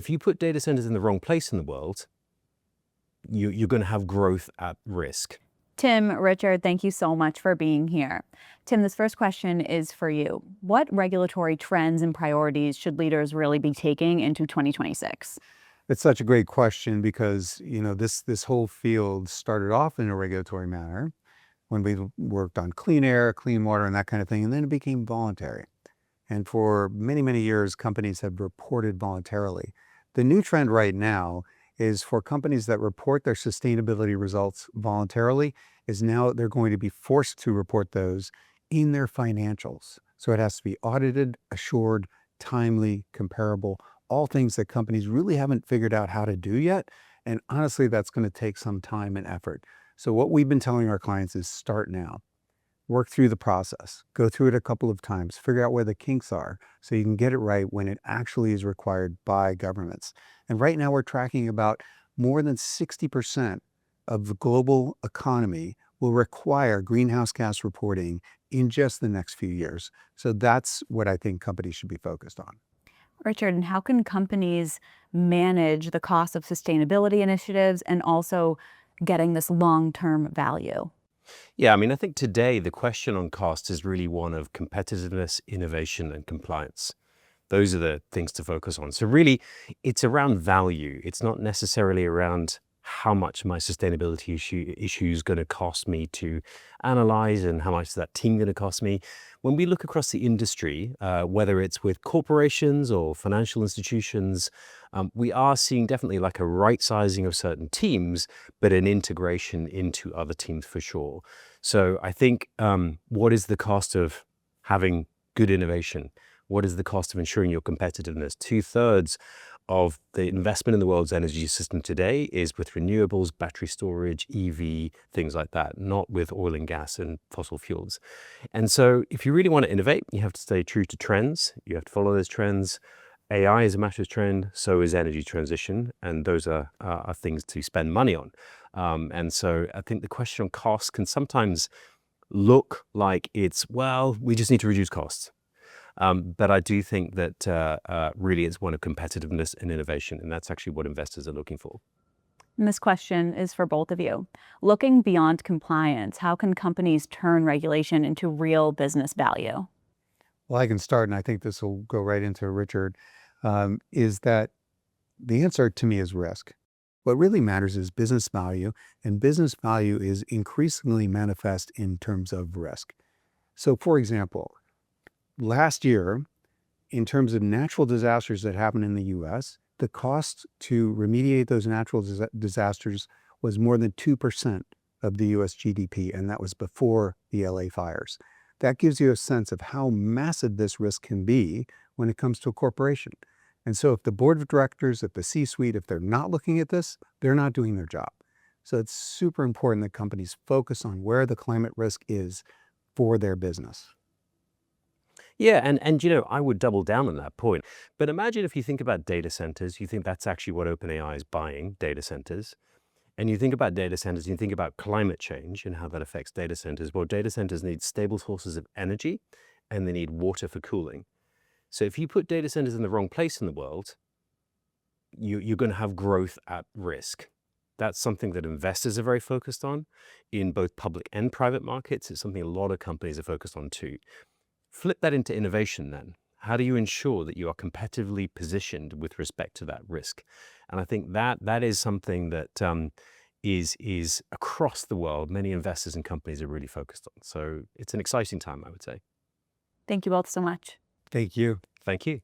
if you put data centers in the wrong place in the world, you're going to have growth at risk. Tim, Richard, thank you so much for being here. Tim, this first question is for you. What regulatory trends and priorities should leaders really be taking into 2026? It's such a great question because, this whole field started off in a regulatory manner when we worked on clean air, clean water, and that kind of thing, and then it became voluntary. And for many, many years, companies have reported voluntarily. The new trend right now is for companies that report their sustainability results voluntarily is now they're going to be forced to report those in their financials. So it has to be audited, assured, timely, comparable, all things that companies really haven't figured out how to do yet. And honestly, that's going to take some time and effort. So what we've been telling our clients is start now. Work through the process, go through it a couple of times, figure out where the kinks are so you can get it right when it actually is required by governments. And right now we're tracking about more than 60% of the global economy will require greenhouse gas reporting in just the next few years. So that's what I think companies should be focused on. Richard, and how can companies manage the cost of sustainability initiatives and also getting this long-term value? Yeah, I think today the question on cost is really one of competitiveness, innovation, and compliance. Those are the things to focus on. So really, it's around value. It's not necessarily around how much my sustainability issue is going to cost me to analyze and how much is that team going to cost me. When we look across the industry, whether it's with corporations or financial institutions, we are seeing definitely like a right sizing of certain teams, but an integration into other teams for sure. So I think what is the cost of having good innovation? What is the cost of ensuring your competitiveness? 2/3 of the investment in the world's energy system today is with renewables, battery storage, EV, things like that, not with oil and gas and fossil fuels. And so if you really want to innovate, you have to stay true to trends. You have to follow those trends. AI is a massive trend, so is energy transition, and those are things to spend money on. And so I think the question on costs can sometimes look like it's, well, we just need to reduce costs. But I do think that really it's one of competitiveness and innovation, and that's actually what investors are looking for. And this question is for both of you. Looking beyond compliance, how can companies turn regulation into real business value? Well, I can start, and I think this will go right into Richard, is that the answer to me is risk. What really matters is business value, and business value is increasingly manifest in terms of risk. So for example, last year, in terms of natural disasters that happened in the US, the cost to remediate those natural disasters was more than 2% of the US GDP, and that was before the LA fires. That gives you a sense of how massive this risk can be when it comes to a corporation. And so if the board of directors, if the C-suite, if they're not looking at this, they're not doing their job. So it's super important that companies focus on where the climate risk is for their business. Yeah, and I would double down on that point. But imagine if you think about data centers, you think that's actually what OpenAI is buying, data centers. And you think about data centers, and you think about climate change and how that affects data centers. Well, data centers need stable sources of energy, and they need water for cooling. So if you put data centers in the wrong place in the world, you're going to have growth at risk. That's something that investors are very focused on in both public and private markets. It's something a lot of companies are focused on too. Flip that into innovation then. How do you ensure that you are competitively positioned with respect to that risk? And I think that is something that is across the world, many investors and companies are really focused on. So it's an exciting time, I would say. Thank you both so much. Thank you. Thank you.